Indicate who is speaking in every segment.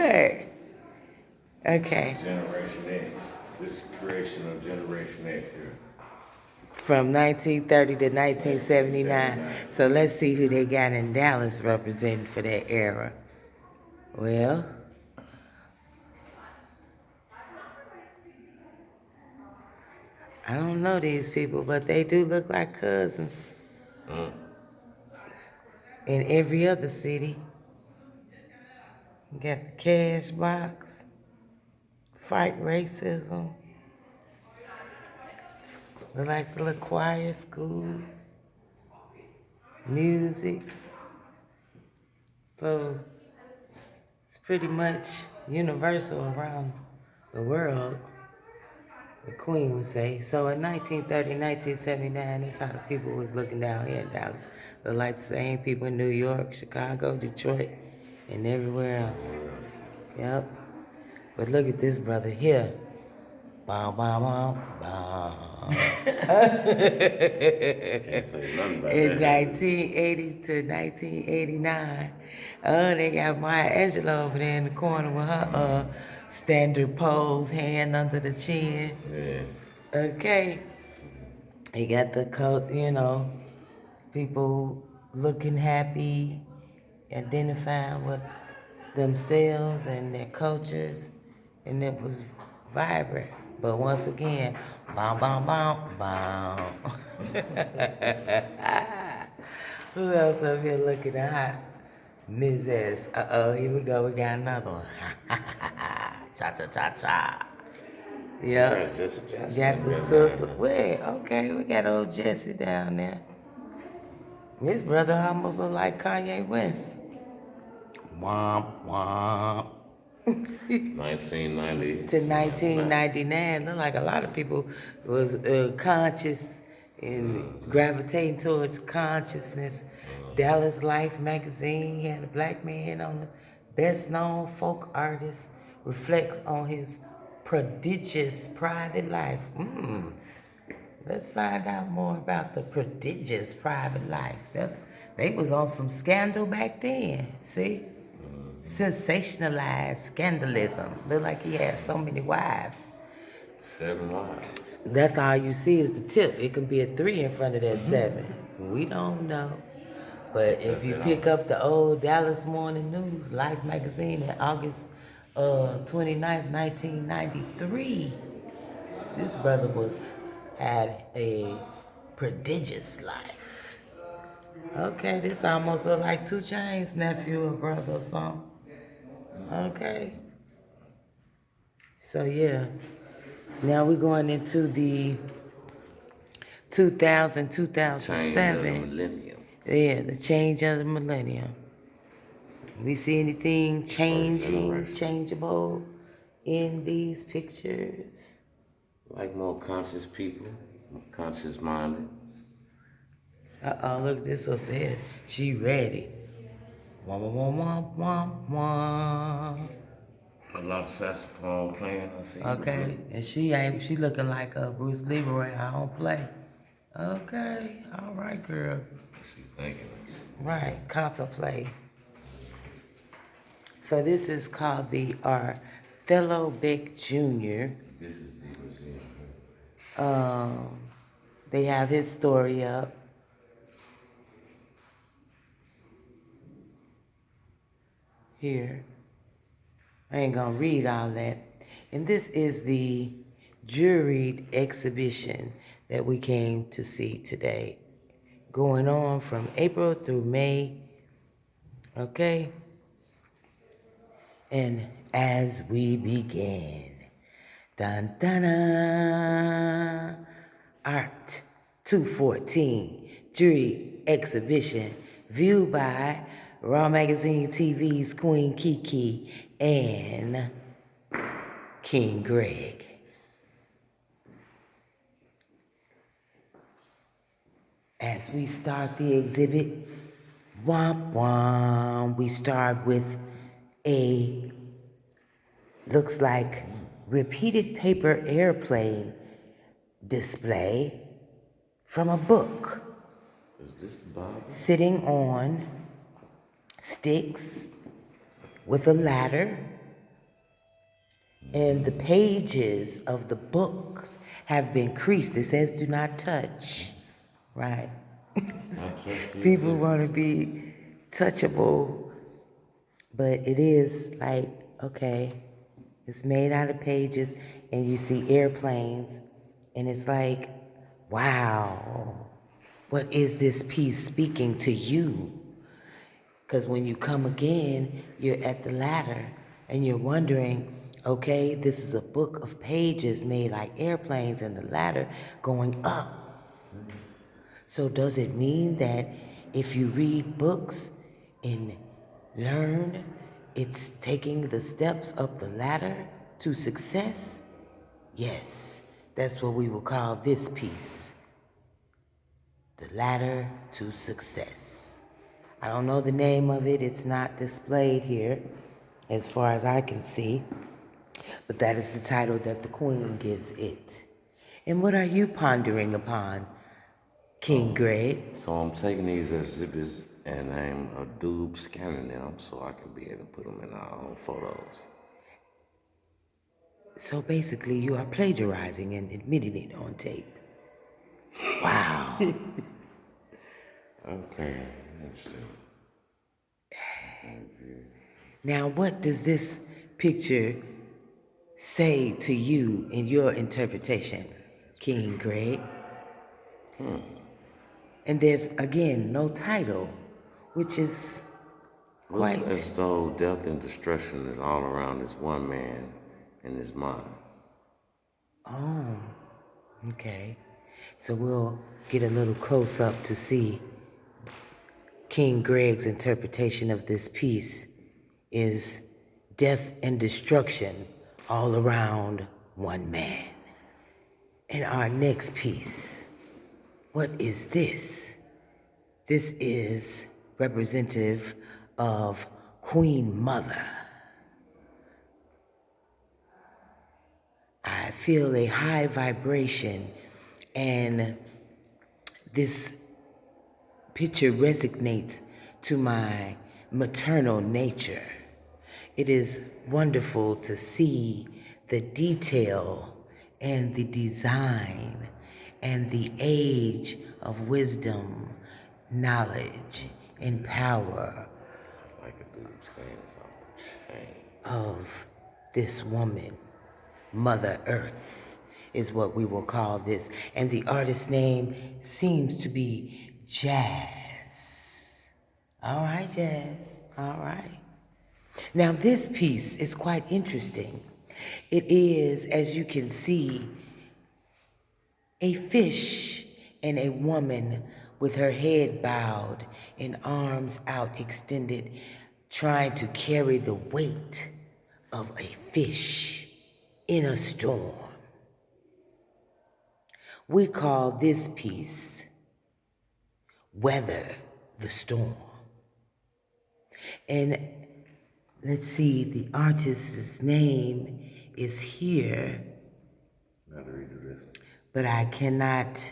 Speaker 1: Okay.
Speaker 2: Generation X. This creation of Generation X here.
Speaker 1: From 1930 to 1979. So let's see who they got in Dallas representing for that era. Well, I don't know these people, but they do look like cousins. In every other city. You got the cash box, fight racism, look like the little choir school, music. So it's pretty much universal around the world, the Queen would say. So in 1930, 1979, that's how the people was looking down here in Dallas. Look like the same people in New York, Chicago, Detroit, and everywhere else. Yep. But look at this brother here. Bow, bow, bow, bow.
Speaker 2: Can't say nothing about
Speaker 1: In
Speaker 2: that.
Speaker 1: 1980 to 1989. Oh, they got Maya Angelou over there in the corner with her standard pose, hand under the chin.
Speaker 2: Yeah.
Speaker 1: Okay. He got the coat, people looking happy, identifying with themselves and their cultures, and it was vibrant. But once again, bam, bam, bam, bam. Who else up here looking hot? Mrs. Uh-oh, here we go. We got another one. Cha-cha-cha-cha. Yep.
Speaker 2: Yeah, Jesse
Speaker 1: Got
Speaker 2: Jackson.
Speaker 1: the sister. Wait, okay, we got old Jesse down there. His brother almost look like Kanye West. Womp womp.
Speaker 2: 1990
Speaker 1: To 1999, look like a lot of people was conscious and gravitating towards consciousness. Dallas Life magazine had a black man on the best known folk artist reflects on his prodigious private life. Let's find out more about the prodigious private life. They was on some scandal back then. See? Sensationalized scandalism. Look like he had so many wives.
Speaker 2: 7 wives.
Speaker 1: That's all you see is the tip. It can be a 3 in front of that 7. We don't know. But if you pick up the old Dallas Morning News, Life magazine in August 29th, 1993, this brother had a prodigious life. Okay, this almost look like 2 Chainz nephew or brother or something. Okay. So yeah. Now we're going into the 2000, 2007.
Speaker 2: Change of the millennium.
Speaker 1: Yeah, the change of the millennium. We see anything changing, changeable in these pictures?
Speaker 2: Like more conscious people, conscious minded.
Speaker 1: Uh-oh, look at this sister here. She ready. Wah, wah, wah, wah, wah, wah.
Speaker 2: A lot of saxophone playing, I see.
Speaker 1: Okay, and she looking like Bruce Leroy. I don't play. Okay, all right, girl.
Speaker 2: She's thinking.
Speaker 1: Right, contemplate. So this is called the Othello Beck Jr.
Speaker 2: This is the museum.
Speaker 1: They have his story up. Here. I ain't gonna read all that. And this is the juried exhibition that we came to see today. Going on from April through May. Okay? And as we begin, dun dun dun, Art 214 Jury Exhibition viewed by Raw Magazine TV's Queen Kee Kee and King Greg. As we start the exhibit, womp womp, we start with looks like repeated paper airplane display from a book.
Speaker 2: Is this Bob?
Speaker 1: Sitting on sticks with a ladder And the pages of the books have been creased. It says do not touch, right?
Speaker 2: Not touch the
Speaker 1: People want to
Speaker 2: exhibits.
Speaker 1: be touchable, but it is like, okay, it's made out of pages, and you see airplanes, and it's like, wow, what is this piece speaking to you? Because when you come again, you're at the ladder and you're wondering, okay, this is a book of pages made like airplanes and the ladder going up. So does it mean that if you read books and learn, it's taking the steps up the ladder to success? Yes, that's what we will call this piece, the ladder to success. I don't know the name of it. It's not displayed here as far as I can see, but that is the title that the Queen gives it. And what are you pondering upon, King Greg?
Speaker 2: So I'm taking these exhibits and I'm a dude scanning them so I can be able to put them in our own photos.
Speaker 1: So basically, you are plagiarizing and admitting it on tape. Wow.
Speaker 2: Okay, interesting.
Speaker 1: Now, what does this picture say to you in your interpretation, King Greg? And there's, again, no title, which is
Speaker 2: Looks
Speaker 1: quite...
Speaker 2: as though death and destruction is all around this one man and his mind.
Speaker 1: Oh, okay. So we'll get a little close up to see King Greg's interpretation of this piece is death and destruction all around one man. And our next piece, what is this? This is representative of Queen Mother. I feel a high vibration, and this picture resonates to my maternal nature. It is wonderful to see the detail and the design and the age of wisdom, knowledge, and power
Speaker 2: Like a dude scanning us off the chain.
Speaker 1: of this woman. Mother Earth is what we will call this. And the artist's name seems to be Jazz. All right, Jazz. All right. Now, this piece is quite interesting. It is, as you can see, a fish and a woman with her head bowed and arms out extended, trying to carry the weight of a fish in a storm. We call this piece Weather the Storm. And let's see, the artist's name is here,
Speaker 2: Gotta redo this.
Speaker 1: but I cannot.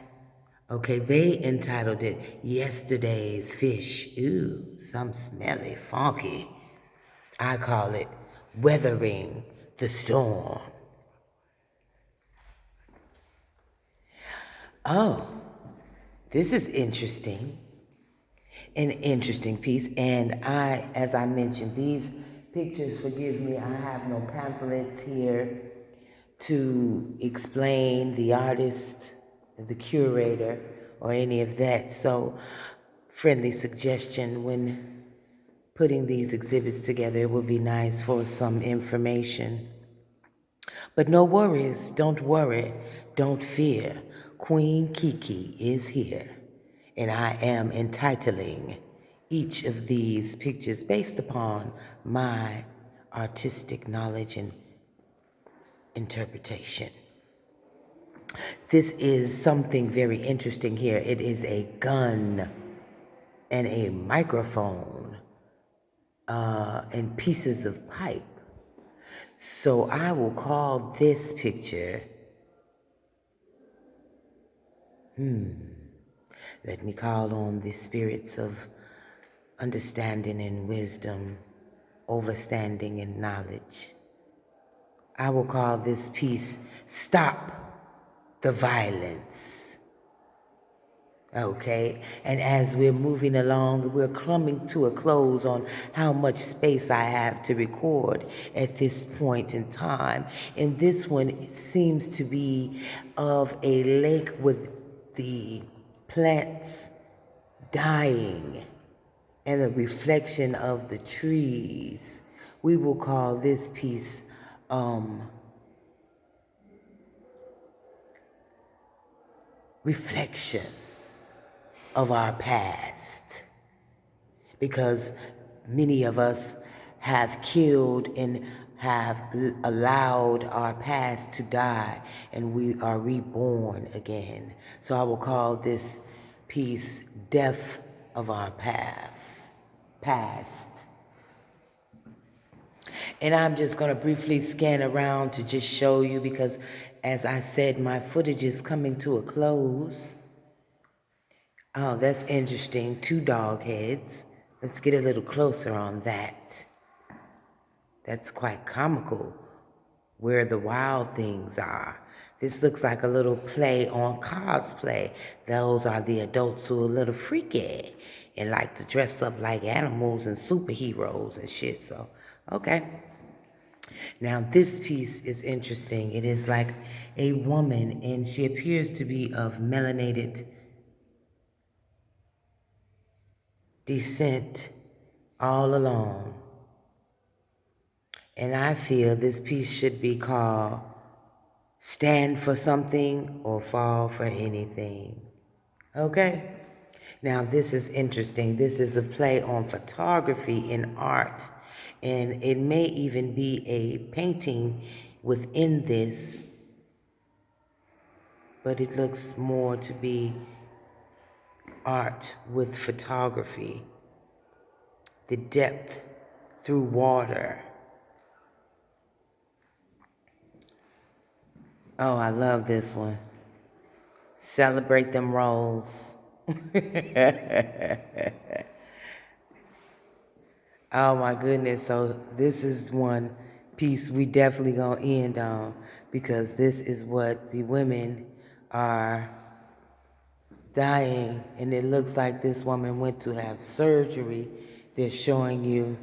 Speaker 1: Okay, they entitled it Yesterday's Fish. Ooh, some smelly, funky. I call it Weathering the Storm. Oh, this is interesting. An interesting piece. And as I mentioned, these pictures, forgive me, I have no pamphlets here to explain the artist, the curator, or any of that. So, friendly suggestion when putting these exhibits together, it would be nice for some information. But no worries, don't worry, don't fear. Queen Kee Kee is here, and I am entitling each of these pictures based upon my artistic knowledge and interpretation. This is something very interesting here. It is a gun and a microphone and pieces of pipe. So I will call this picture, let me call on the spirits of understanding and wisdom, overstanding and knowledge. I will call this piece Stop the Violence. Okay, and as we're moving along, we're coming to a close on how much space I have to record at this point in time. And this one seems to be of a lake with the plants dying and the reflection of the trees. We will call this piece Reflection of Our Past, because many of us have killed and have allowed our past to die, and we are reborn again. So I will call this piece Death of Our Past. And I'm just going to briefly scan around to just show you, because as I said, my footage is coming to a close. Oh, that's interesting. 2 dog heads. Let's get a little closer on that. That's quite comical, where the wild things are. This looks like a little play on cosplay. Those are the adults who are a little freaky and like to dress up like animals and superheroes and shit. So, okay. Now, this piece is interesting. It is like a woman, and she appears to be of melanated descent all alone. And I feel this piece should be called Stand for Something or Fall for Anything. Okay? Now, this is interesting. This is a play on photography and art. And it may even be a painting within this, but it looks more to be art with photography. The depth through water. Oh, I love this one. Celebrate them rolls. Oh my goodness. So this is one piece we definitely gonna end on, because this is what the women are dying, and it looks like this woman went to have surgery. They're showing you.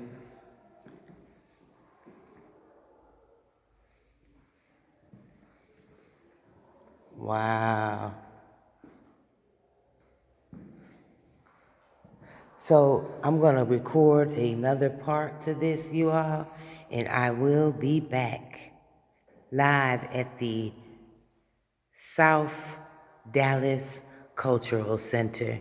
Speaker 1: Wow. So I'm going to record another part to this, you all, and I will be back live at the South Dallas Cultural Center